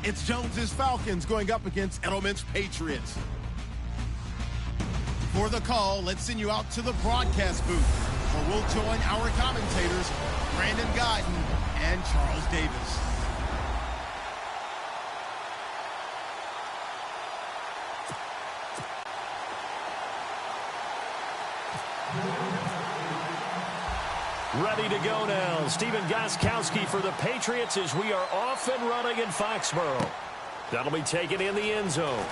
It's Jones's Falcons going up against Edelman's Patriots. For the call, let's send you out to the broadcast booth, where we'll join our commentators, Brandon Guyton and Charles Davis. Ready to go now. ShanGretzky for the Patriots as we are off and running in Foxborough. That'll be taken in the end zone.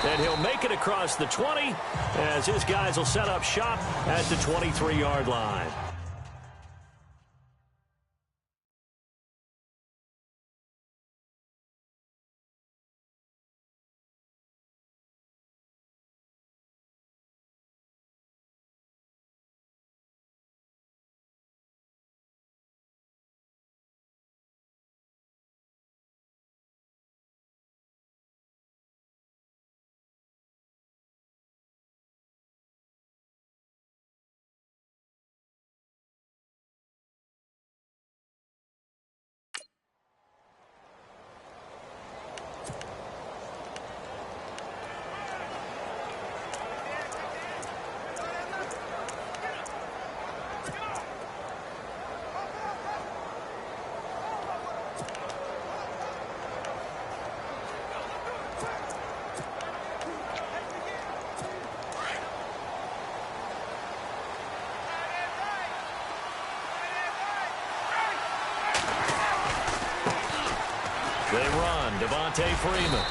And he'll make it across the 20 as his guys will set up shop at the 23-yard line. They run, Devontae Freeman.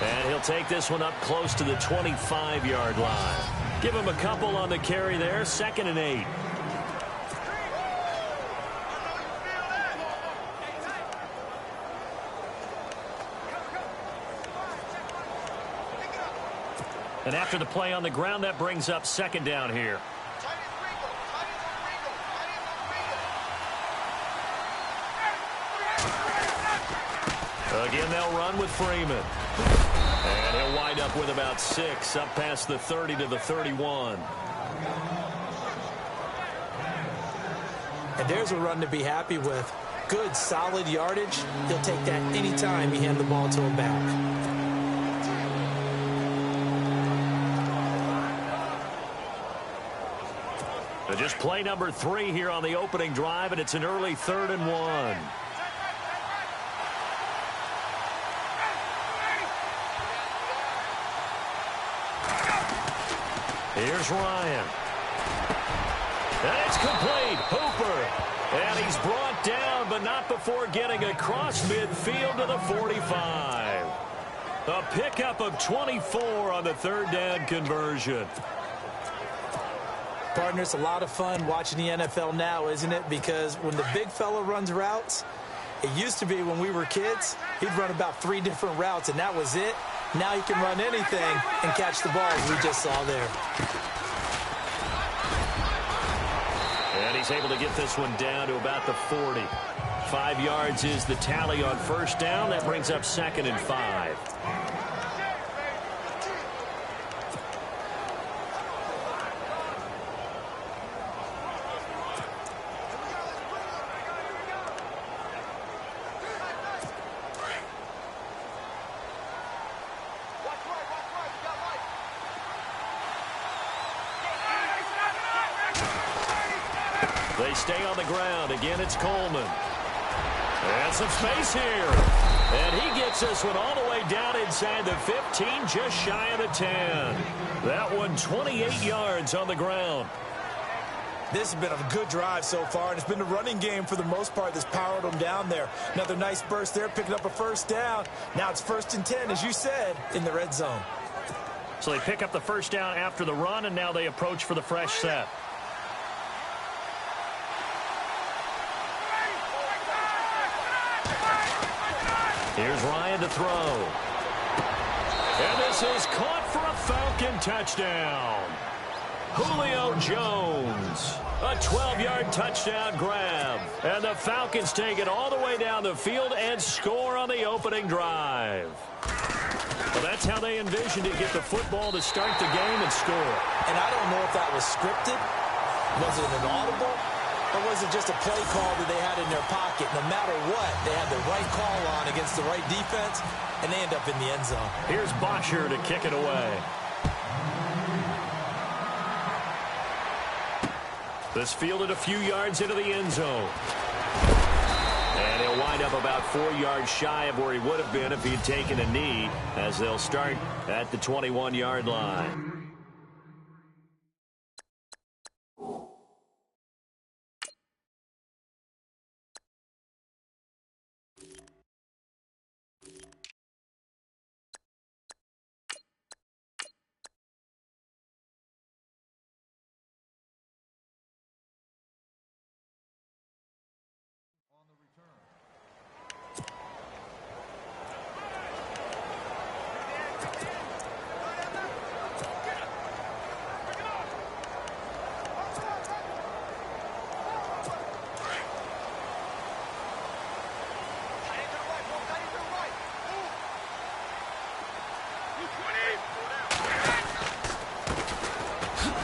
And he'll take this one up close to the 25-yard line. Give him a couple on the carry there, 2nd and 8. And after the play on the ground, that brings up 2nd down here. Again, they'll run with Freeman. And he'll wind up with about 6, up past the 30 to the 31. And there's a run to be happy with. Good, solid yardage. He'll take that anytime you hand the ball to him back. Just play number 3 here on the opening drive, and it's an early 3rd and 1. Here's Ryan. And it's complete. Hooper. And he's brought down, but not before getting across midfield to the 45. A pickup of 24 on the 3rd down conversion. Partner, it's a lot of fun watching the NFL now, isn't it? Because when the big fella runs routes, it used to be when we were kids, he'd run about 3 different routes, and that was it. Now he can run anything and catch the ball, as we just saw there. And he's able to get this one down to about the 40. 5 yards is the tally on 1st down. That brings up 2nd and 5. They stay on the ground. Again, it's Coleman. And some space here. And he gets this one all the way down inside the 15, just shy of the 10. That one 28 yards on the ground. This has been a good drive so far, and it's been the running game for the most part that's powered them down there. Another nice burst there, picking up a 1st down. Now it's 1st and 10, as you said, in the red zone. So they pick up the 1st down after the run, and now they approach for the fresh set. Here's Ryan to throw. And this is caught for a Falcon touchdown. Julio Jones. A 12-yard touchdown grab. And the Falcons take it all the way down the field and score on the opening drive. Well, that's how they envisioned it. Get the football to start the game and score. And I don't know if that was scripted. Was it an audible? Or was it just a play call that they had in their pocket? No matter what, they had the right call on against the right defense, and they end up in the end zone. Here's Bosher to kick it away. This fielded a few yards into the end zone. And he'll wind up about 4 yards shy of where he would have been if he'd taken a knee, as they'll start at the 21-yard line.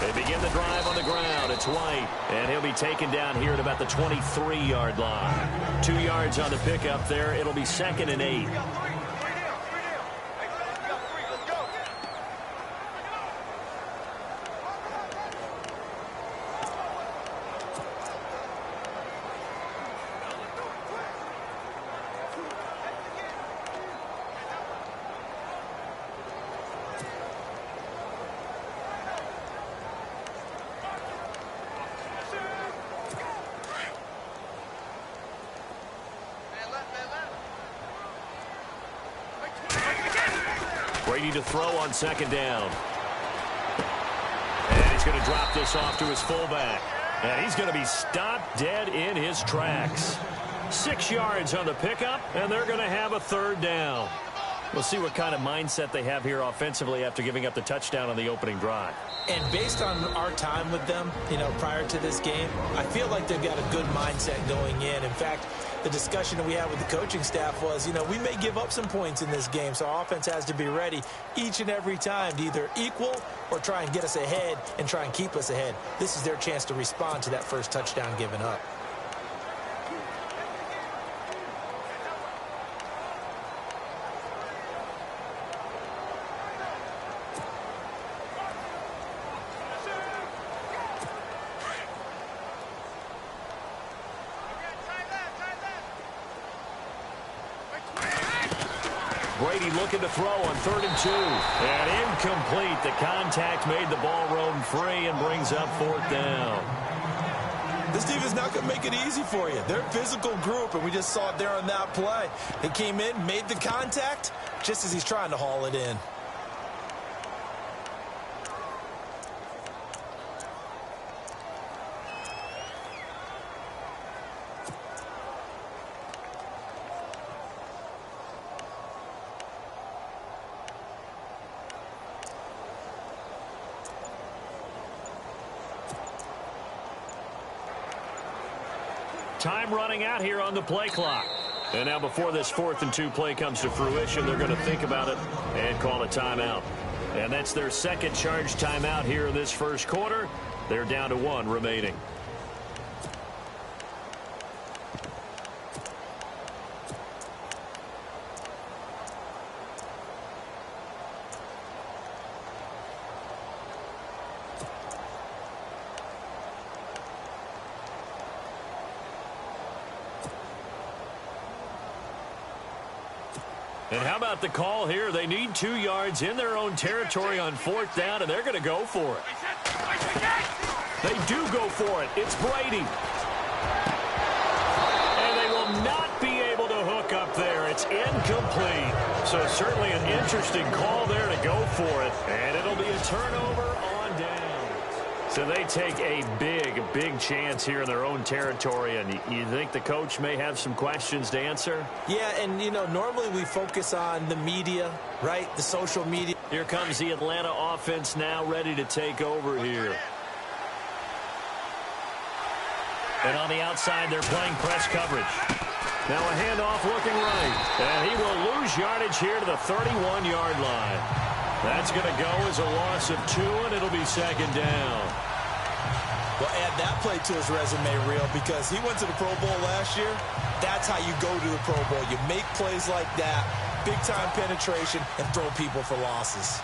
They begin the drive on the ground. It's White, and he'll be taken down here at about the 23-yard line. 2 yards on the pickup there. It'll be 2nd and 8. Brady to throw on 2nd down. And he's going to drop this off to his fullback. And he's going to be stopped dead in his tracks. 6 yards on the pickup, and they're going to have a 3rd down. We'll see what kind of mindset they have here offensively after giving up the touchdown on the opening drive. And based on our time with them, prior to this game, I feel like they've got a good mindset going in. In fact, the discussion that we had with the coaching staff was, we may give up some points in this game, so our offense has to be ready each and every time to either equal or try and get us ahead and try and keep us ahead. This is their chance to respond to that first touchdown given up. Brady looking to throw on 3rd and 2. And incomplete. The contact made the ball roam free and brings up 4th down. This defense not going to make it easy for you. They're a physical group, and we just saw it there on that play. They came in, made the contact, just as he's trying to haul it in. Time running out here on the play clock. And now before this 4th and 2 play comes to fruition, they're going to think about it and call a timeout. And that's their 2nd charge timeout here in this first quarter. They're down to 1 remaining. And how about the call here? They need 2 yards in their own territory on 4th down, and they're going to go for it. They do go for it. It's Brady. And they will not be able to hook up there. It's incomplete. So certainly an interesting call there to go for it. And it'll be a turnover on down. So they take a big chance here in their own territory, and you think the coach may have some questions to answer? Yeah, and, normally we focus on the media, right, the social media. Here comes the Atlanta offense now ready to take over here. And on the outside, they're playing press coverage. Now a handoff looking right, and he will lose yardage here to the 31-yard line. That's going to go as a loss of 2, and it'll be 2nd down. Well, add that play to his resume reel because he went to the Pro Bowl last year. That's how you go to the Pro Bowl. You make plays like that, big-time penetration, and throw people for losses.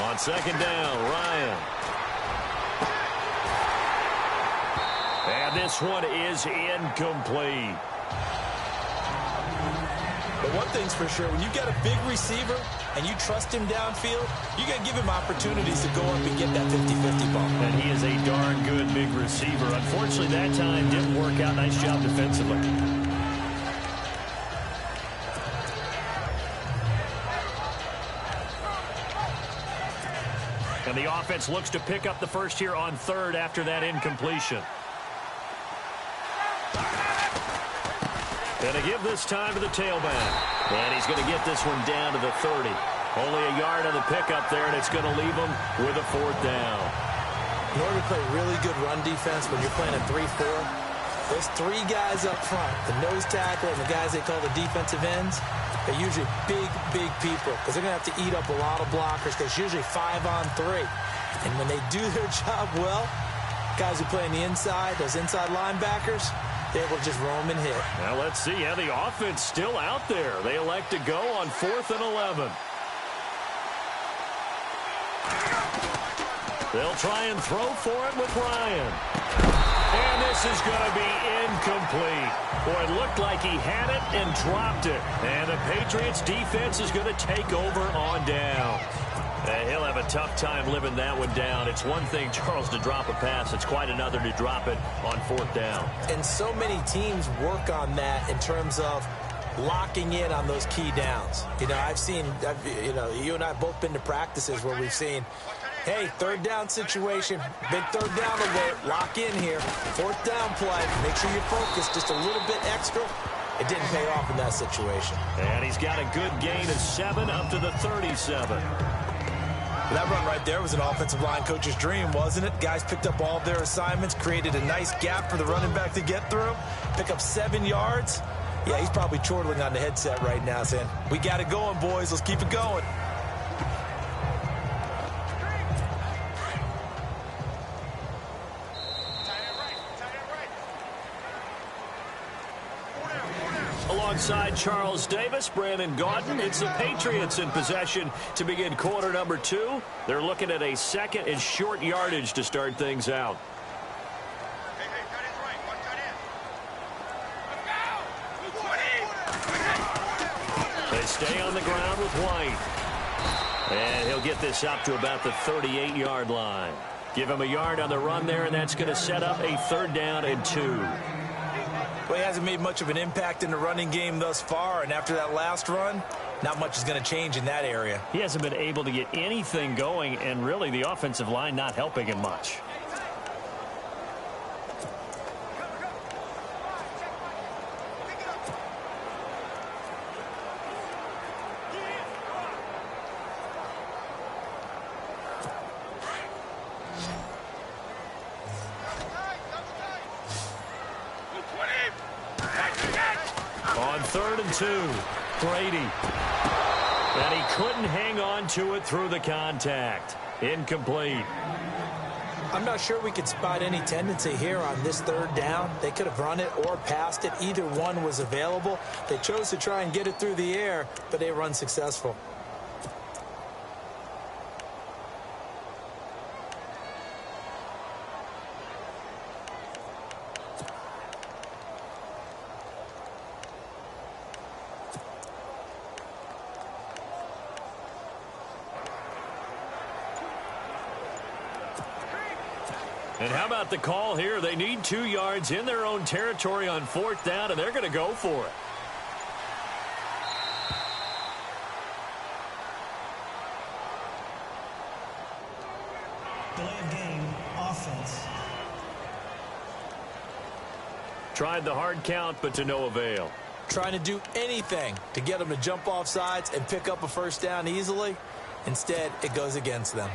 On second down, Ryan. And this one is incomplete. But one thing's for sure, when you got a big receiver and you trust him downfield, you got to give him opportunities to go up and get that 50-50 ball. And he is a darn good big receiver. Unfortunately, that time didn't work out. Nice job defensively. And the offense looks to pick up the first here on third after that incompletion. And to give this time to the tailback. And he's going to get this one down to the 30. Only a yard on the pickup there, and it's going to leave him with a fourth down. In order to play really good run defense when you're playing a 3-4, those three guys up front, the nose tackle and the guys they call the defensive ends, they're usually big people because they're going to have to eat up a lot of blockers because it's usually 5-on-3. And when they do their job well, guys who play on the inside, those inside linebackers, they will just roam and hit. Now let's see. Yeah, the offense still out there. They elect to go on 4th and 11. They'll try and throw for it with Ryan. And this is going to be incomplete. Boy, it looked like he had it and dropped it. And the Patriots defense is going to take over on down. He'll have a tough time living that one down. It's one thing, Charles, to drop a pass. It's quite another to drop it on 4th down. And so many teams work on that in terms of locking in on those key downs. You know, you and I have both been to practices where we've seen, hey, 3rd down situation, big 3rd down alert, lock in here. 4th down play, make sure you're focused just a little bit extra. It didn't pay off in that situation. And he's got a good gain of 7 up to the 37. That run right there was an offensive line coach's dream, wasn't it? Guys picked up all of their assignments, created a nice gap for the running back to get through, pick up 7 yards. Yeah, he's probably chortling on the headset right now saying, we got it going, boys. Let's keep it going. Alongside Charles Davis, Brandon Gaudin, it's the Patriots in possession to begin quarter number 2. They're looking at a 2nd and short yardage to start things out. They stay on the ground with White. And he'll get this up to about the 38-yard line. Give him a yard on the run there, and that's going to set up a 3rd down and 2. Well, he hasn't made much of an impact in the running game thus far, and after that last run, not much is going to change in that area. He hasn't been able to get anything going, and really the offensive line not helping him much. On 3rd and 2, Brady. And he couldn't hang on to it through the contact. Incomplete. I'm not sure we could spot any tendency here on this 3rd down. They could have run it or passed it. Either one was available. They chose to try and get it through the air, but they were unsuccessful. And how about the call here? They need 2 yards in their own territory on 4th down, and they're going to go for it. Delay of game, offense. Tried the hard count, but to no avail. Trying to do anything to get them to jump off sides and pick up a 1st down easily. Instead, it goes against them.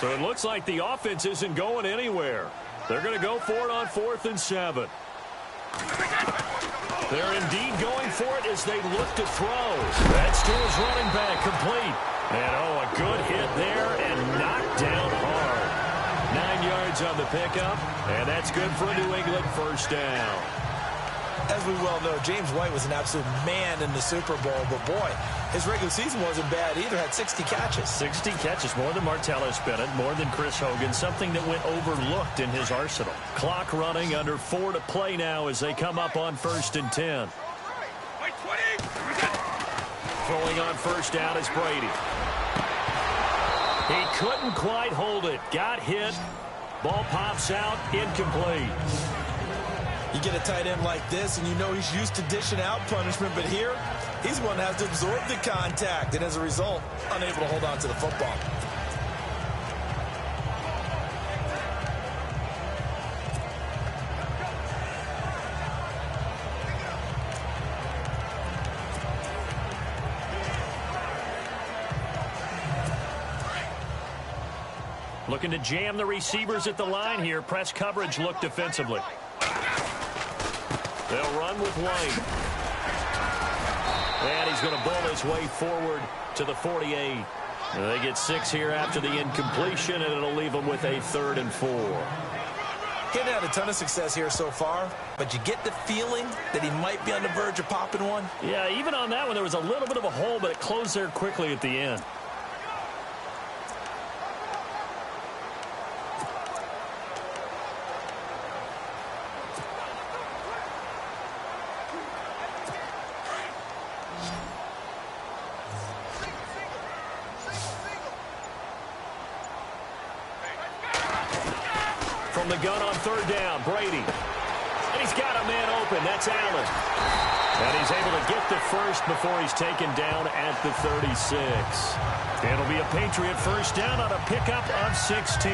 So it looks like the offense isn't going anywhere. They're going to go for it on 4th and 7. They're indeed going for it as they look to throw. That's to his running back, complete. And, oh, a good hit there and knocked down hard. 9 yards on the pickup, and that's good for a New England first down. As we well know, James White was an absolute man in the Super Bowl, but boy, his regular season wasn't bad either. Had 60 catches. 60 catches, more than Martellus Bennett, more than Chris Hogan, something that went overlooked in his arsenal. Clock running, under 4 to play now as they come up on 1st and 10. Throwing on first down is Brady. He couldn't quite hold it. Got hit. Ball pops out, incomplete. You get a tight end like this, and you know he's used to dishing out punishment, but here, he's the one that has to absorb the contact, and as a result, unable to hold on to the football. Looking to jam the receivers at the line here. Press coverage look defensively. They'll run with White. And he's going to bull his way forward to the 48. And they get 6 here after the incompletion, and it'll leave them with a 3rd and 4. He hasn't had a ton of success here so far, but you get the feeling that he might be on the verge of popping one. Yeah, even on that one, there was a little bit of a hole, but it closed there quickly at the end. From the gun on 3rd down, Brady. And he's got a man open. That's Allen. And he's able to get the first before he's taken down at the 36. It'll be a Patriot first down on a pickup of 16.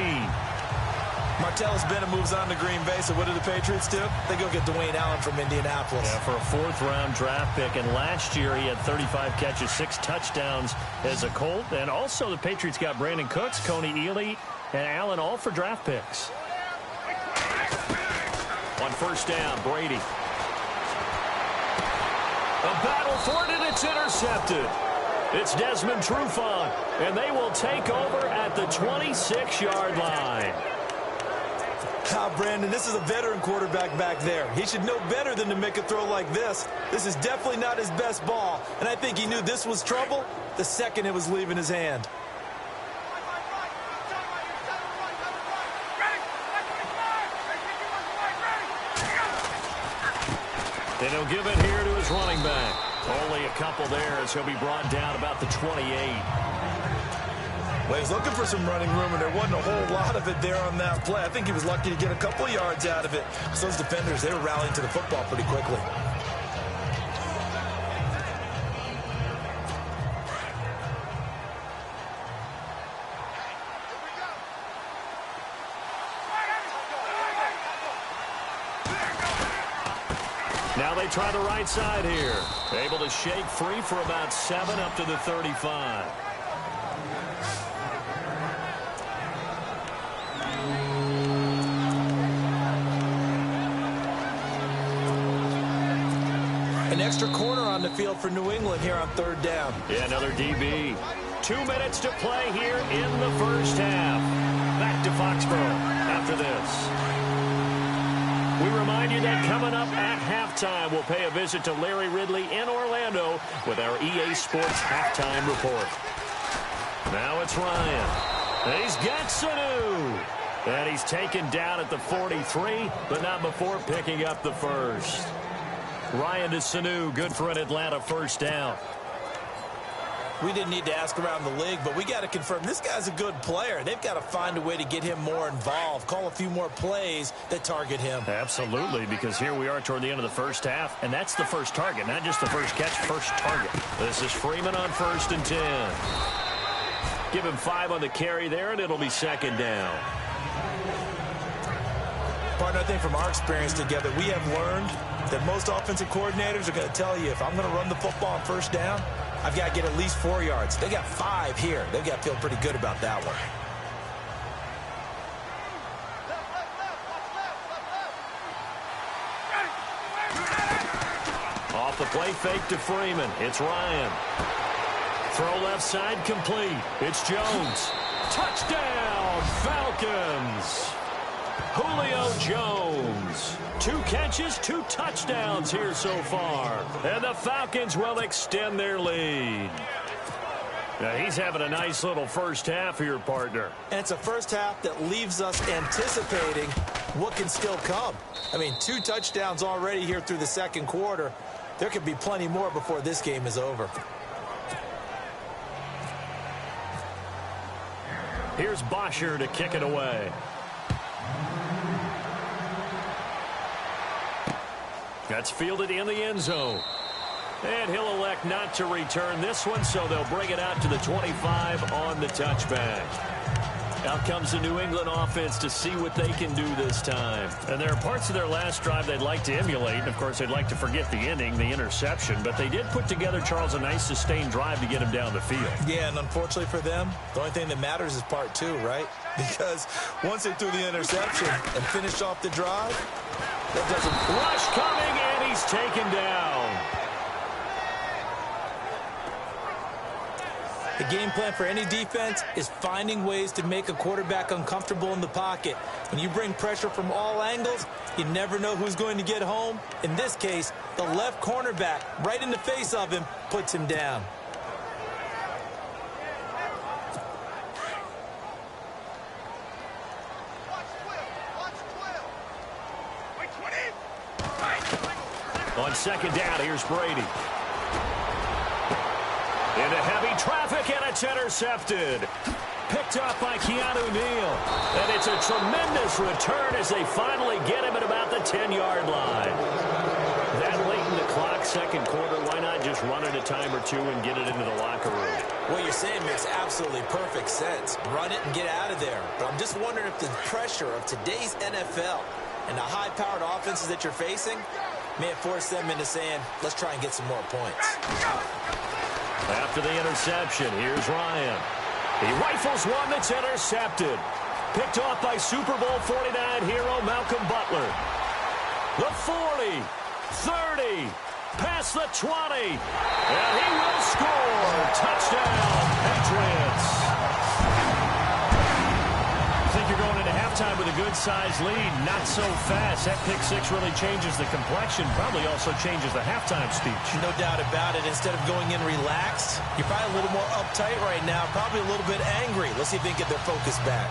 Martellus Bennett moves on to Green Bay, so what do the Patriots do? They go get Dwayne Allen from Indianapolis. Yeah, for a 4th-round draft pick, and last year he had 35 catches, 6 touchdowns as a Colt. And also the Patriots got Brandon Cooks, Coney Ely, and Allen all for draft picks. On first down, Brady. A battle for it, and it's intercepted. It's Desmond Trufant, and they will take over at the 26-yard line. Brandon, this is a veteran quarterback back there. He should know better than to make a throw like this. This is definitely not his best ball, and I think he knew this was trouble the second it was leaving his hand. And he'll give it here to his running back. Only a couple there as he'll be brought down about the 28. Well, he's looking for some running room, and there wasn't a whole lot of it there on that play. I think he was lucky to get a couple of yards out of it. So those defenders, they were rallying to the football pretty quickly. Now they try the right side here. Able to shake free for about 7 up to the 35. An extra corner on the field for New England here on 3rd down. Yeah, another DB. 2 minutes to play here in the first half. Back to Foxborough after this. We remind you that coming up at halftime, we'll pay a visit to Larry Ridley in Orlando with our EA Sports Halftime Report. Now it's Ryan. And he's got Sanu. And he's taken down at the 43, but not before picking up the first. Ryan to Sanu, good for an Atlanta first down. We didn't need to ask around the league, but we got to confirm this guy's a good player. They've got to find a way to get him more involved, call a few more plays that target him. Absolutely, because here we are toward the end of the first half, and that's the first target, not just the first catch, first target. This is Freeman on 1st and 10. Give him 5 on the carry there, and it'll be 2nd down. Partner, I think from our experience together, we have learned that most offensive coordinators are going to tell you, if I'm going to run the football on first down, I've got to get at least 4 yards. They got 5 here. They've got to feel pretty good about that one. Off the play fake to Freeman. It's Ryan. Throw left side complete. It's Jones. Touchdown, Falcons. Julio Jones. 2 catches, 2 touchdowns here so far. And the Falcons will extend their lead. Now, he's having a nice little first half here, partner. And it's a first half that leaves us anticipating what can still come. I mean, 2 touchdowns already here through the second quarter. There could be plenty more before this game is over. Here's Bosher to kick it away. That's fielded in the end zone. And he'll elect not to return this one, so they'll bring it out to the 25 on the touchback. Out comes the New England offense to see what they can do this time. And there are parts of their last drive they'd like to emulate. And, of course, they'd like to forget the ending, the interception. But they did put together, Charles, a nice sustained drive to get him down the field. Yeah, and unfortunately for them, the only thing that matters is part 2, right? Because once they threw the interception and finished off the drive, that doesn't... Rush coming, and he's taken down. The game plan for any defense is finding ways to make a quarterback uncomfortable in the pocket. When you bring pressure from all angles, you never know who's going to get home. In this case, the left cornerback, right in the face of him, puts him down. On second down, here's Brady. Into heavy traffic, and it's intercepted. Picked up by Keanu Neal. And it's a tremendous return as they finally get him at about the 10-yard line. That late in the clock, second quarter, why not just run it a time or two and get it into the locker room? What you're saying makes absolutely perfect sense. Run it and get out of there. But I'm just wondering if the pressure of today's NFL and the high-powered offenses that you're facing may have forced them into saying, let's try and get some more points. After the interception, here's Ryan. He rifles one that's intercepted. Picked off by Super Bowl 49 hero Malcolm Butler. The 40, 30, past the 20, and he will score. Touchdown, Patriots. I think you're going into halftime with a good-sized lead. Not so fast. That pick six really changes the complexion, probably also changes the halftime speech. No doubt about it. Instead of going in relaxed, you're probably a little more uptight right now, probably a little bit angry. Let's see if they can get their focus back.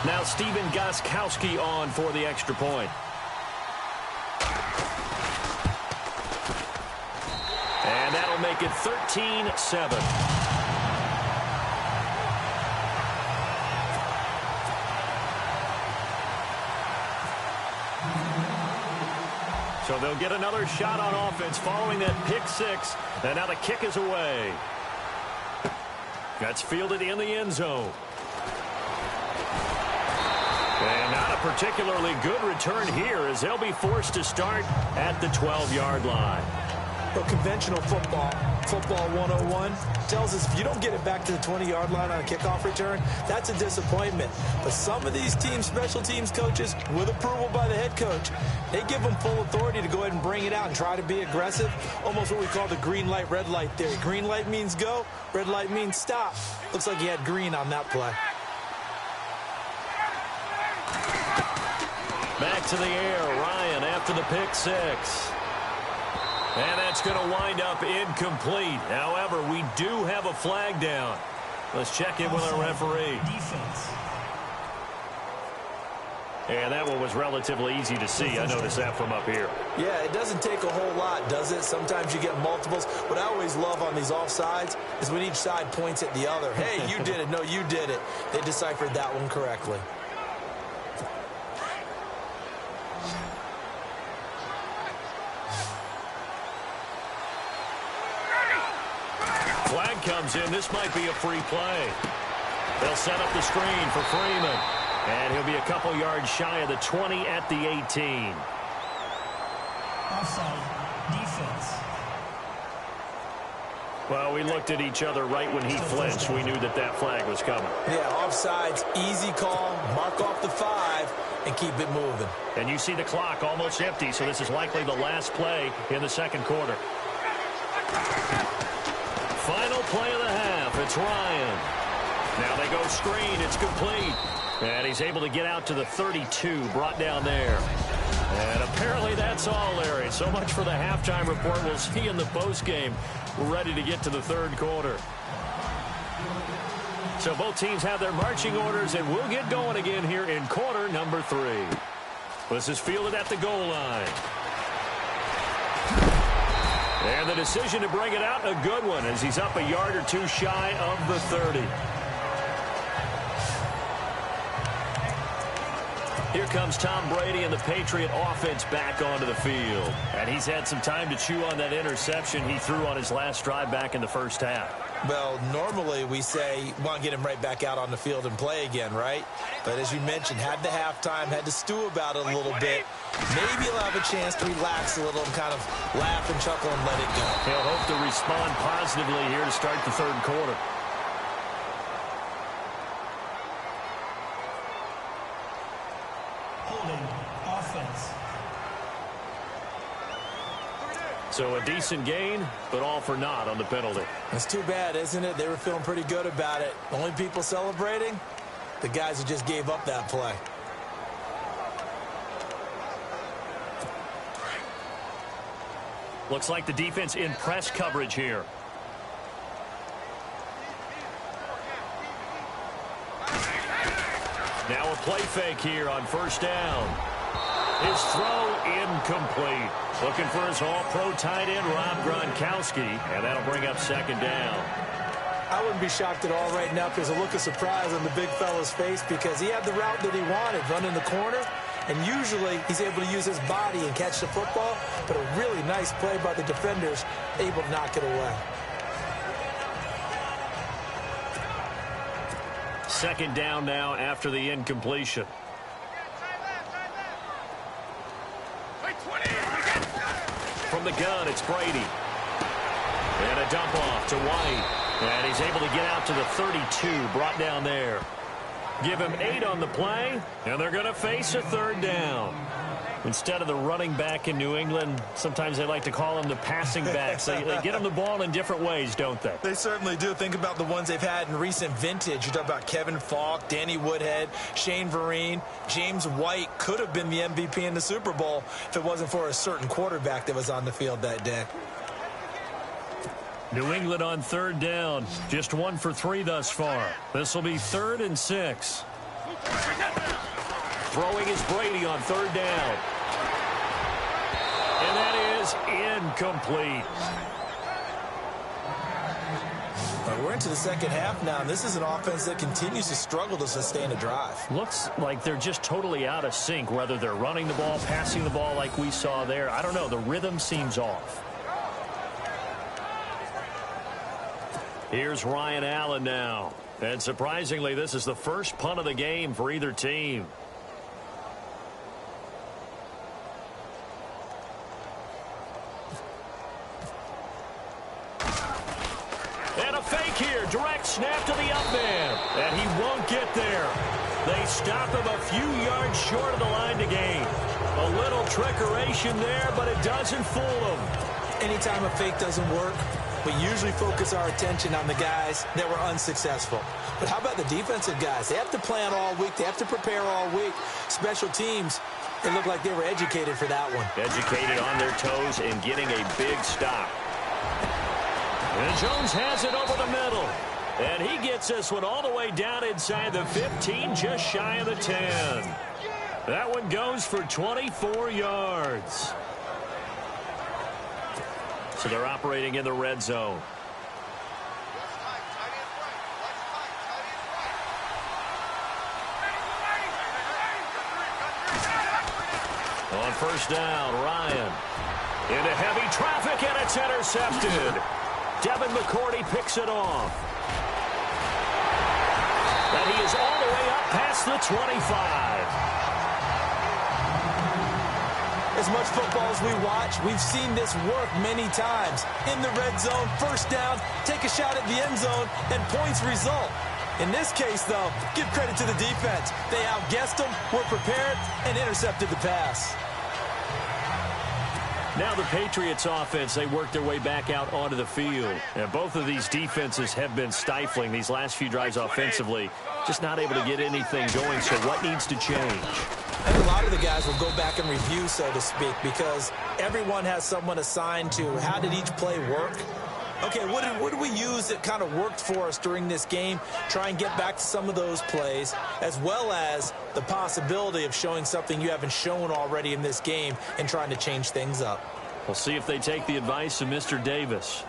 Now Stephen Gostkowski on for the extra point. And that'll make it 13-7. So they'll get another shot on offense following that pick six. And now the kick is away. That's fielded in the end zone. And not a particularly good return here as they'll be forced to start at the 12-yard line. Well, conventional football 101, tells us if you don't get it back to the 20-yard line on a kickoff return, that's a disappointment. But some of these teams, special teams coaches, with approval by the head coach, they give them full authority to go ahead and bring it out and try to be aggressive. Almost what we call the green light, red light theory. Green light means go, red light means stop. Looks like he had green on that play. Back to the air, Ryan after the pick six. And that's going to wind up incomplete. However, we do have a flag down. Let's check in with our referee. Defense. And that one was relatively easy to see. I noticed that from up here. Yeah, it doesn't take a whole lot, does it? Sometimes you get multiples. What I always love on these offsides is when each side points at the other. Hey, you did it. No, you did it. They deciphered that one correctly. Flag comes in. This might be a free play. They'll set up the screen for Freeman. And he'll be a couple yards shy of the 20 at the 18. Offside. Defense. Well, we looked at each other right when he flinched. We knew that that flag was coming. Yeah, offsides, easy call, mark off the 5, and keep it moving. And you see the clock almost empty, so this is likely the last play in the second quarter. Final play of the half. It's Ryan. Now they go screen. It's complete. And he's able to get out to the 32, brought down there. And apparently that's all, Larry. So much for the halftime report. We'll see in the postgame. We're ready to get to the third quarter. So both teams have their marching orders, and we'll get going again here in quarter number 3. This is fielded at the goal line. And the decision to bring it out, a good one, as he's up a yard or two shy of the 30. Here comes Tom Brady and the Patriot offense back onto the field. And he's had some time to chew on that interception he threw on his last drive back in the first half. Well, normally we say, want to get him right back out on the field and play again, right? But as you mentioned, had the halftime, had to stew about it a little bit. Maybe he'll have a chance to relax a little and kind of laugh and chuckle and let it go. He'll hope to respond positively here to start the third quarter. Offense. So a decent gain, but all for naught on the penalty. It's too bad, isn't it? They were feeling pretty good about it. Only people celebrating, the guys who just gave up that play. Looks like the defense in press coverage here. Now a play fake here on first down. His throw incomplete. Looking for his all-pro tight end, Rob Gronkowski, and that'll bring up second down. I wouldn't be shocked at all right now if there's a look of surprise on the big fella's face because he had the route that he wanted, running the corner, and usually he's able to use his body and catch the football, but a really nice play by the defenders, able to knock it away. Second down now after the incompletion. From the gun, it's Brady. And a dump off to White. And he's able to get out to the 32, brought down there. Give him 8 on the play, and they're going to face a third down. Instead of the running back in New England, sometimes they like to call them the passing backs. They get them the ball in different ways, don't they? They certainly do. Think about the ones they've had in recent vintage. You talk about Kevin Falk, Danny Woodhead, Shane Vereen. James White could have been the MVP in the Super Bowl if it wasn't for a certain quarterback that was on the field that day. New England on third down. Just 1 for 3 thus far. This will be 3rd and 6. Throwing is Brady on third down. And that is incomplete. We're into the second half now, and this is an offense that continues to struggle to sustain a drive. Looks like they're just totally out of sync, whether they're running the ball, passing the ball like we saw there. I don't know. The rhythm seems off. Here's Ryan Allen now. And surprisingly, this is the first punt of the game for either team. And a fake here. Direct snap to the up man. And he won't get there. They stop him a few yards short of the line to gain. A little trickeration there, but it doesn't fool him. Anytime a fake doesn't work, we usually focus our attention on the guys that were unsuccessful. But how about the defensive guys? They have to plan all week. They have to prepare all week. Special teams, it looked like they were educated for that one. Educated on their toes and getting a big stop. And Jones has it over the middle. And he gets this one all the way down inside the 15, just shy of the 10. That one goes for 24 yards. So they're operating in the red zone. On first down, Ryan. Into heavy traffic, and it's intercepted. Devin McCourty picks it off. And he is all the way up past the 25. As much football as we watch, we've seen this work many times. In the red zone, first down, take a shot at the end zone, and points result. In this case, though, give credit to the defense. They outguessed them, were prepared, and intercepted the pass. Now the Patriots offense, they work their way back out onto the field. And both of these defenses have been stifling these last few drives offensively. Just not able to get anything going, so what needs to change? I think a lot of the guys will go back and review, so to speak, because everyone has someone assigned to how did each play work. Okay, what did we use that kind of worked for us during this game? Try and get back to some of those plays, as well as the possibility of showing something you haven't shown already in this game and trying to change things up. We'll see if they take the advice of Mr. Davis.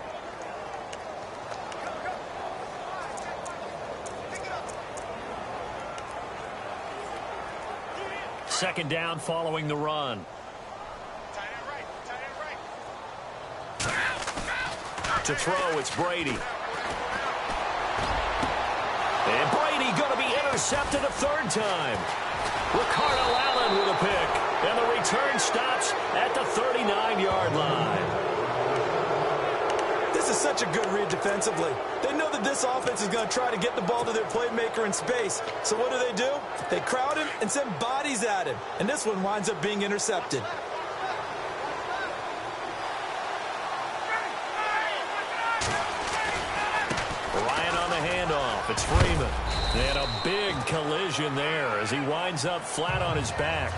Second down following the run. To throw, it's Brady. And Brady going to be intercepted a third time. Ricardo Allen with a pick. And the return stops at the 39-yard line. This is such a good read defensively. They know that this offense is going to try to get the ball to their playmaker in space. So what do? They crowd him and send bodies at him. And this one winds up being intercepted. Handoff. It's Freeman. And a big collision there as he winds up flat on his back.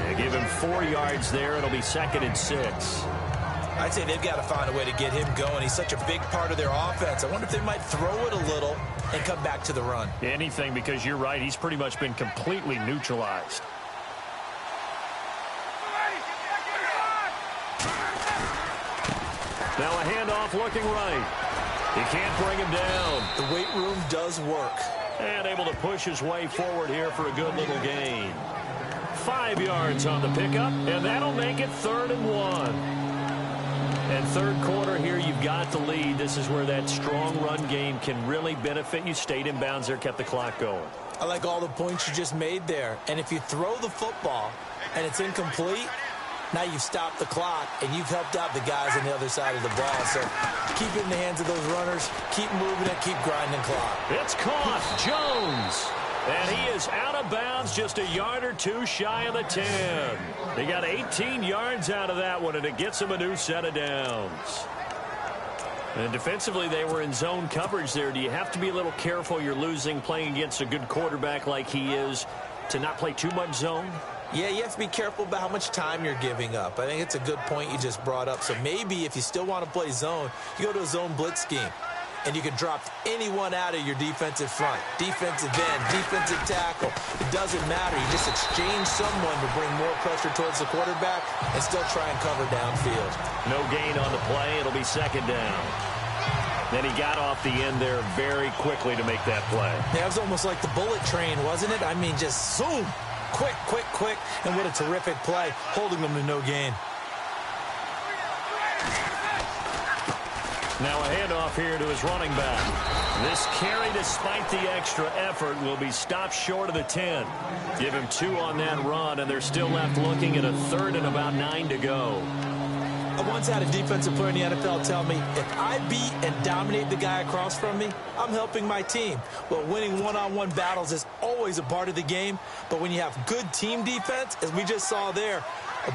They give him 4 yards there. It'll be 2nd and 6. I'd say they've got to find a way to get him going. He's such a big part of their offense. I wonder if they might throw it a little and come back to the run. Anything, because you're right. He's pretty much been completely neutralized. Now a handoff looking right. He can't bring him down. The weight room does work. And able to push his way forward here for a good little gain. 5 yards on the pickup, and that'll make it 3rd and 1. And third quarter here, you've got the lead. This is where that strong run game can really benefit you. Stayed in bounds there, kept the clock going. I like all the points you just made there. And if you throw the football and it's incomplete, now you've stopped the clock, and you've helped out the guys on the other side of the ball. So keep it in the hands of those runners. Keep moving it. Keep grinding clock. It's caught. Jones. And he is out of bounds, just a yard or two shy of the 10. They got 18 yards out of that one, and it gets them a new set of downs. And defensively, they were in zone coverage there. Do you have to be a little careful? You're losing playing against a good quarterback like he is to not play too much zone? Yeah, you have to be careful about how much time you're giving up. I think it's a good point you just brought up. So maybe if you still want to play zone, you go to a zone blitz scheme. And you can drop anyone out of your defensive front. Defensive end, defensive tackle. It doesn't matter. You just exchange someone to bring more pressure towards the quarterback and still try and cover downfield. No gain on the play. It'll be 2nd down. Then he got off the end there very quickly to make that play. Yeah, it was almost like the bullet train, wasn't it? I mean, just zoom. Quick, quick, quick. And what a terrific play, holding them to no gain. Now a handoff here to his running back. This carry, despite the extra effort, will be stopped short of the 10. Give him 2 on that run, and they're still left looking at a 3rd and about 9 to go. I once had a defensive player in the NFL tell me, if I beat and dominate the guy across from me, I'm helping my team. Well, winning one-on-one battles is always a part of the game, but when you have good team defense, as we just saw there,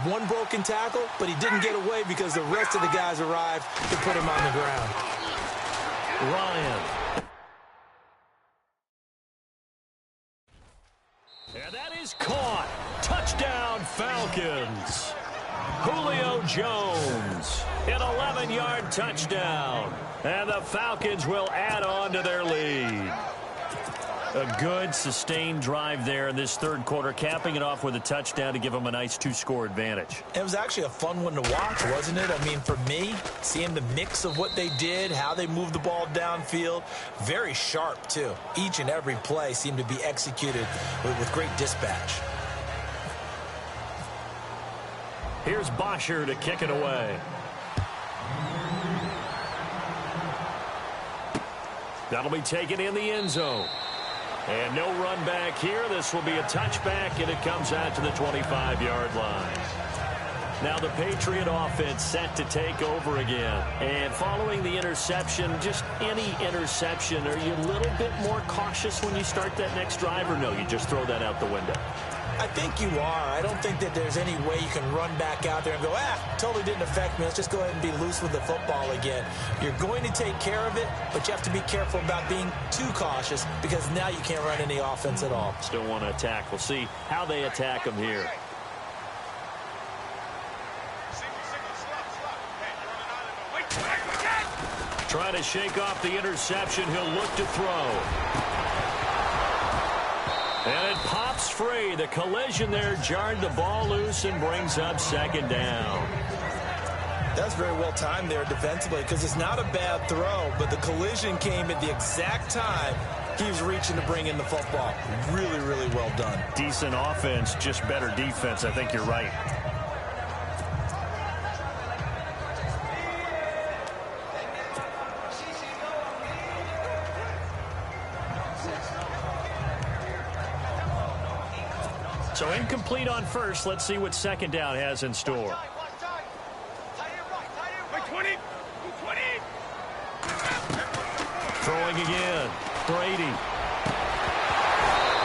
one broken tackle, but he didn't get away because the rest of the guys arrived to put him on the ground. Ryan. And that is caught. Touchdown, Falcons. Julio Jones, an 11-yard touchdown. And the Falcons will add on to their lead. A good, sustained drive there in this third quarter, capping it off with a touchdown to give them a nice 2-score advantage. It was actually a fun one to watch, wasn't it? I mean, for me, seeing the mix of what they did, how they moved the ball downfield, very sharp, too. Each and every play seemed to be executed with great dispatch. Here's Bosher to kick it away. That'll be taken in the end zone. And no run back here. This will be a touchback, and it comes out to the 25-yard line. Now the Patriot offense set to take over again. And following the interception, just any interception, are you a little bit more cautious when you start that next drive, or no, you just throw that out the window? I think you are. I don't think that there's any way you can run back out there and go, totally didn't affect me. Let's just go ahead and be loose with the football again. You're going to take care of it, but you have to be careful about being too cautious because now you can't run any offense at all. Still want to attack. We'll see how they attack them here. Trying to shake off the interception. He'll look to throw. And it pops free. The collision there jarred the ball loose and brings up second down. That's very well timed there defensively because it's not a bad throw, but the collision came at the exact time he was reaching to bring in the football. Really, really well done. Decent offense, just better defense. I think you're right. So incomplete on first. Let's see what second down has in store. Throwing again. Brady.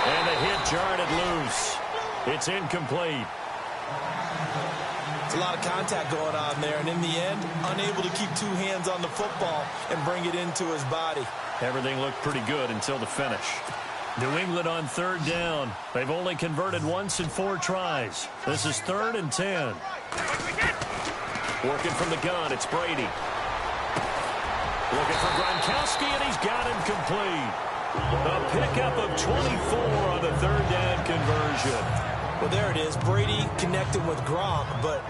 And the hit jarred it loose. It's incomplete. It's a lot of contact going on there, and in the end, unable to keep two hands on the football and bring it into his body. Everything looked pretty good until the finish. New England on third down. They've only converted once in 4 tries. This is 3rd and 10. Working from the gun, it's Brady. Looking for Gronkowski, and he's got him complete. A pickup of 24 on the 3rd down conversion. Well, there it is. Brady connecting with Gronk, but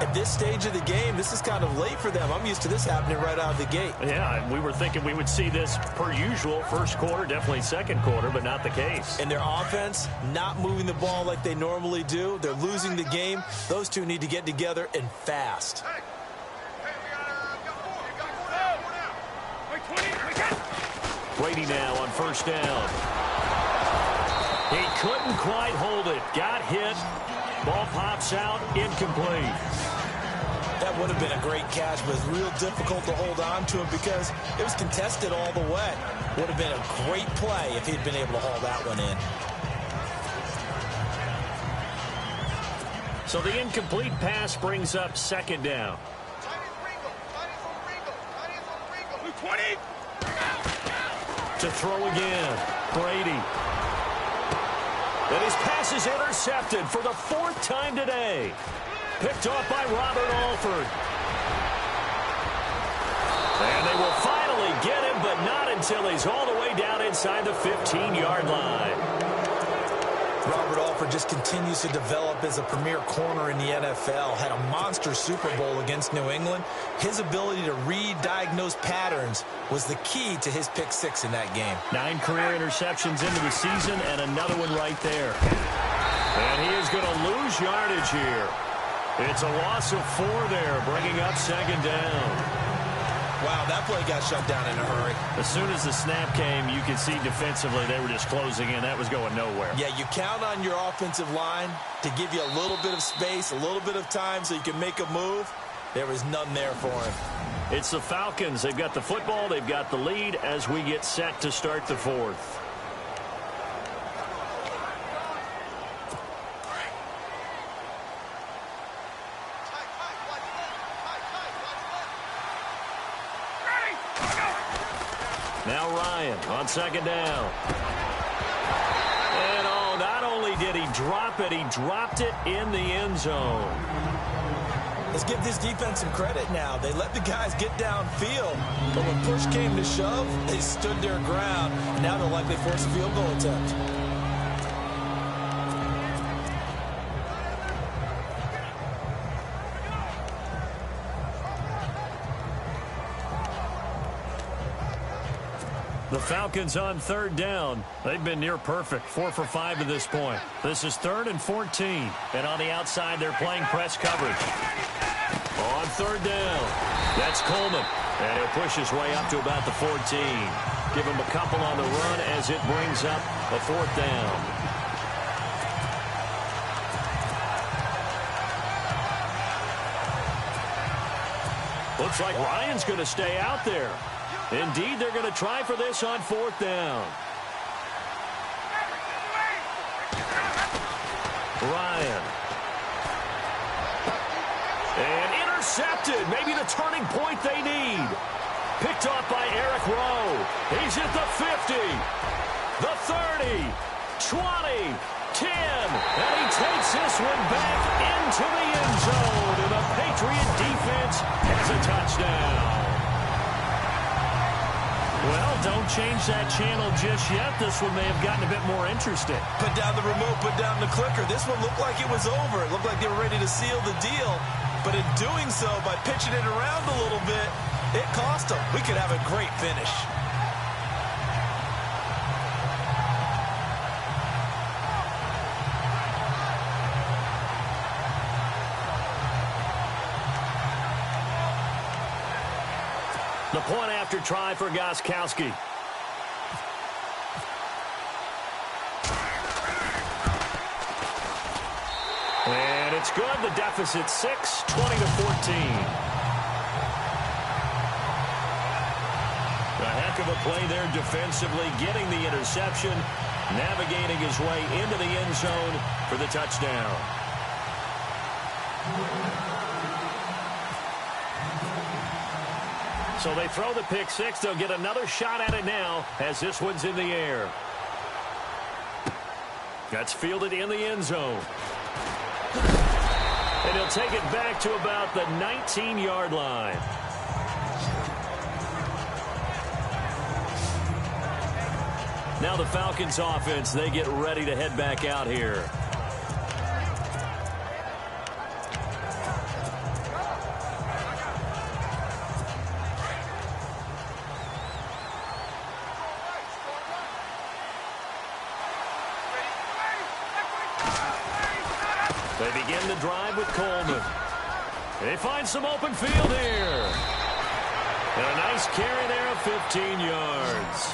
at this stage of the game, this is kind of late for them. I'm used to this happening right out of the gate. Yeah, we were thinking we would see this per usual. First quarter, definitely second quarter, but not the case. And their offense not moving the ball like they normally do. They're losing the game. Those two need to get together and fast. Brady now on first down. He couldn't quite hold it. Got hit. Ball pops out. Incomplete. That would have been a great catch, but it's real difficult to hold on to it because it was contested all the way. Would have been a great play if he'd been able to haul that one in. So the incomplete pass brings up second down. To throw again. Brady. And his pass is intercepted for the 4th time today. Picked off by Robert Alford. And they will finally get him, but not until he's all the way down inside the 15-yard line. Robert Alford just continues to develop as a premier corner in the NFL. Had a monster Super Bowl against New England. His ability to read, diagnose patterns was the key to his pick 6 in that game. 9 career interceptions into the season and another one right there. And he is going to lose yardage here. It's a loss of 4 there, bringing up second down. Wow, that play got shut down in a hurry. As soon as the snap came, you could see defensively they were just closing in. That was going nowhere. Yeah, you count on your offensive line to give you a little bit of space, a little bit of time so you can make a move. There was none there for him. It's the Falcons. They've got the football. They've got the lead as we get set to start the 4th. Now Ryan on second down. And not only did he drop it, he dropped it in the end zone. Let's give this defense some credit now. They let the guys get downfield, but when push came to shove, they stood their ground. Now they'll likely force a field goal attempt. The Falcons on third down. They've been near perfect. 4 for 5 to this point. This is 3rd and 14. And on the outside, they're playing press coverage. On third down, that's Coleman. And he'll push his way up to about the 14. Give him a couple on the run as it brings up a 4th down. Looks like Ryan's going to stay out there. Indeed, they're going to try for this on 4th down. Ryan. And intercepted. Maybe the turning point they need. Picked off by Eric Rowe. He's at the 50, the 30, 20, 10. And he takes this one back into the end zone. And the Patriot defense has a touchdown. Well, don't change that channel just yet. This one may have gotten a bit more interesting. Put down the remote, put down the clicker. This one looked like it was over. It looked like they were ready to seal the deal. But in doing so, by pitching it around a little bit, it cost them. We could have a great finish. The point after try for Gostkowski. And it's good. The deficit 6, 20-14. A heck of a play there defensively, getting the interception, navigating his way into the end zone for the touchdown. So they throw the pick six. They'll get another shot at it now as this one's in the air. That's fielded in the end zone. And he'll take it back to about the 19-yard line. Now the Falcons offense, they get ready to head back out here. They begin the drive with Coleman. They find some open field here. And a nice carry there of 15 yards.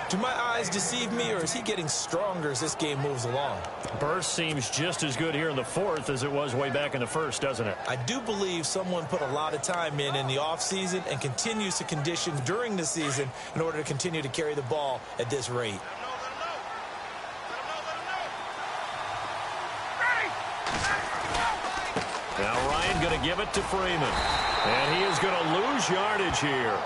Do my eyes deceive me, or is he getting stronger as this game moves along? Burst seems just as good here in the 4th as it was way back in the 1st, doesn't it? I do believe someone put a lot of time in the offseason and continues to condition during the season in order to continue to carry the ball at this rate. Now Ryan going to give it to Freeman. And he is going to lose yardage here.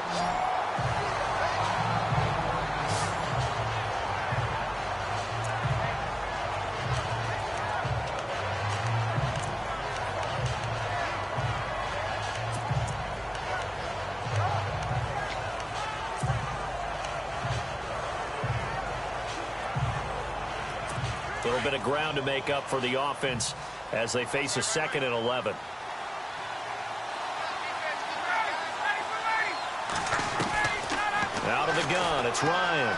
A little bit of ground to make up for the offense as they face a 2nd and 11. Out of the gun, it's Ryan.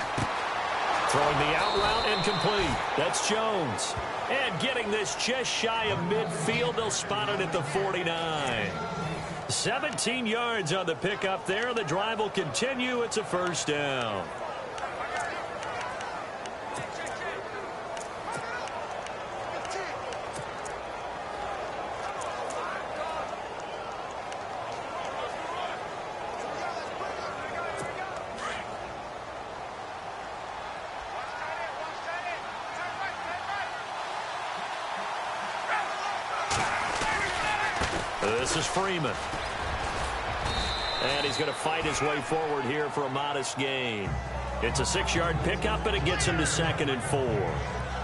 Throwing the out route incomplete. That's Jones. And getting this just shy of midfield. They'll spot it at the 49. 17 yards on the pickup there. The drive will continue. It's a 1st down. This is Freeman. And he's going to fight his way forward here for a modest gain. It's a 6-yard pickup, and it gets him to 2nd and 4. All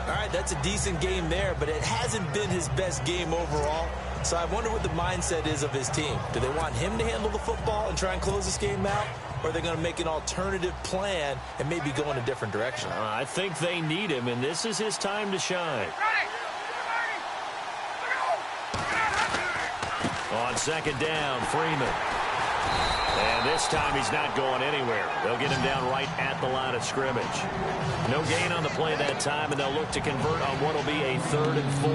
right, that's a decent game there, but it hasn't been his best game overall. So I wonder what the mindset is of his team. Do they want him to handle the football and try and close this game out? Or are they going to make an alternative plan and maybe go in a different direction? I think they need him, and this is his time to shine. On 2nd down, Freeman. And this time he's not going anywhere. They'll get him down right at the line of scrimmage. No gain on the play that time, and they'll look to convert on what will be a 3rd and 4.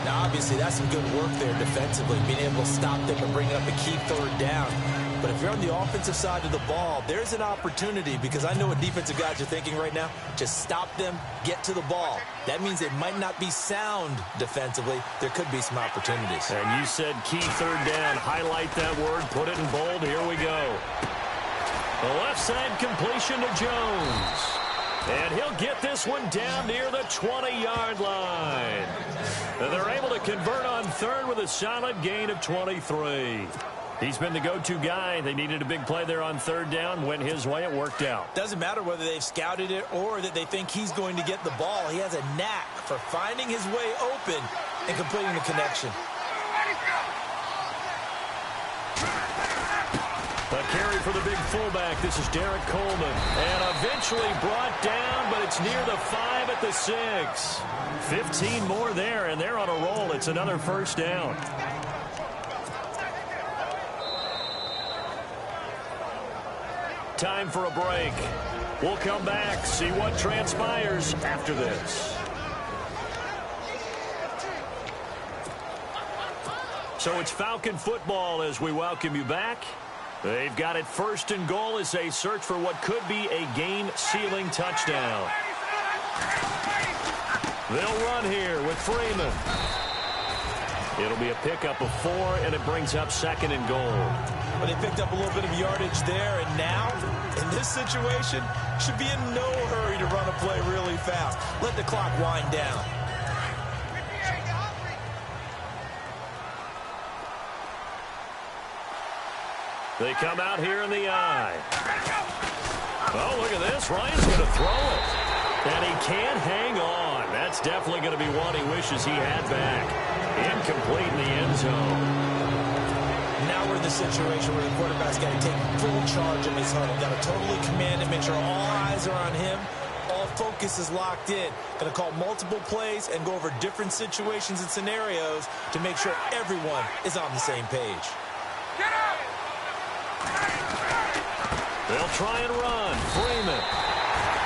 Now, obviously, that's some good work there defensively, being able to stop them and bring up a key 3rd down. But if you're on the offensive side of the ball, there's an opportunity, because I know what defensive guys are thinking right now. Just stop them, get to the ball. That means they might not be sound defensively. There could be some opportunities. And you said key third down. Highlight that word, put it in bold. Here we go. The left side completion to Jones. And he'll get this one down near the 20-yard line. And they're able to convert on third with a solid gain of 23. He's been the go-to guy. They needed a big play there on third down. Went his way. It worked out. Doesn't matter whether they've scouted it or that they think he's going to get the ball. He has a knack for finding his way open and completing the connection. A carry for the big fullback. This is Derek Coleman. And eventually brought down, but it's near the 5 at the 6. 15 more there, and they're on a roll. It's another first down. Time for a break. We'll come back, see what transpires after this. So it's Falcon football as we welcome you back. They've got it first and goal as they search for what could be a game-sealing touchdown. They'll run here with Freeman. It'll be a pickup of 4, and it brings up second and goal. Well, they picked up a little bit of yardage there, and now, in this situation, should be in no hurry to run a play really fast. Let the clock wind down. They come out here in the eye. Oh, look at this. Ryan's going to throw it. And he can't hang on. That's definitely going to be one he wishes he had back. Incomplete in the end zone. Now we're in the situation where the quarterback's got to take full charge of his huddle. Got to totally command it, make sure all eyes are on him. All focus is locked in. Going to call multiple plays and go over different situations and scenarios to make sure everyone is on the same page. Get up! They'll try and run. Freeman.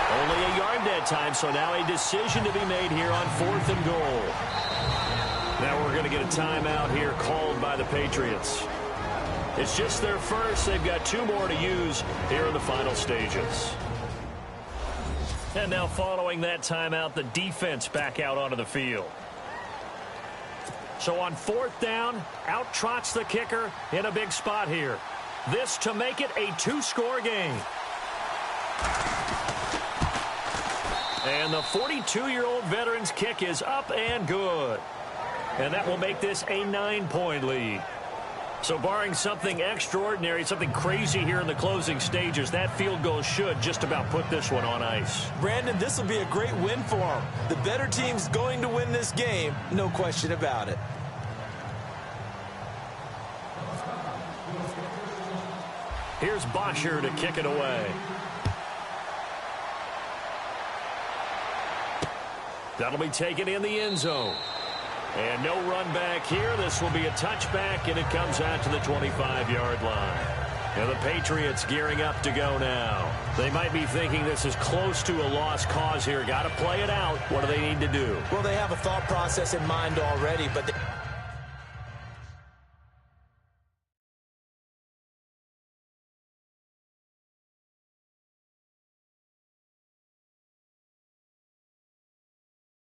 Only a yard that time, so now a decision to be made here on 4th and goal. Now we're going to get a timeout here called by the Patriots. It's just their first. They've got 2 more to use here in the final stages. And now following that timeout, the defense back out onto the field. So on 4th down, out trots the kicker in a big spot here. This to make it a 2-score game. And the 42-year-old veteran's kick is up and good. And that will make this a 9-point lead. So barring something extraordinary, something crazy here in the closing stages, that field goal should just about put this one on ice. Brandon, this will be a great win for him. The better team's going to win this game, no question about it. Here's Bosher to kick it away. That'll be taken in the end zone. And no run back here. This will be a touchback, and it comes out to the 25-yard line. And the Patriots gearing up to go now. They might be thinking this is close to a lost cause here. Got to play it out. What do they need to do? Well, they have a thought process in mind already, but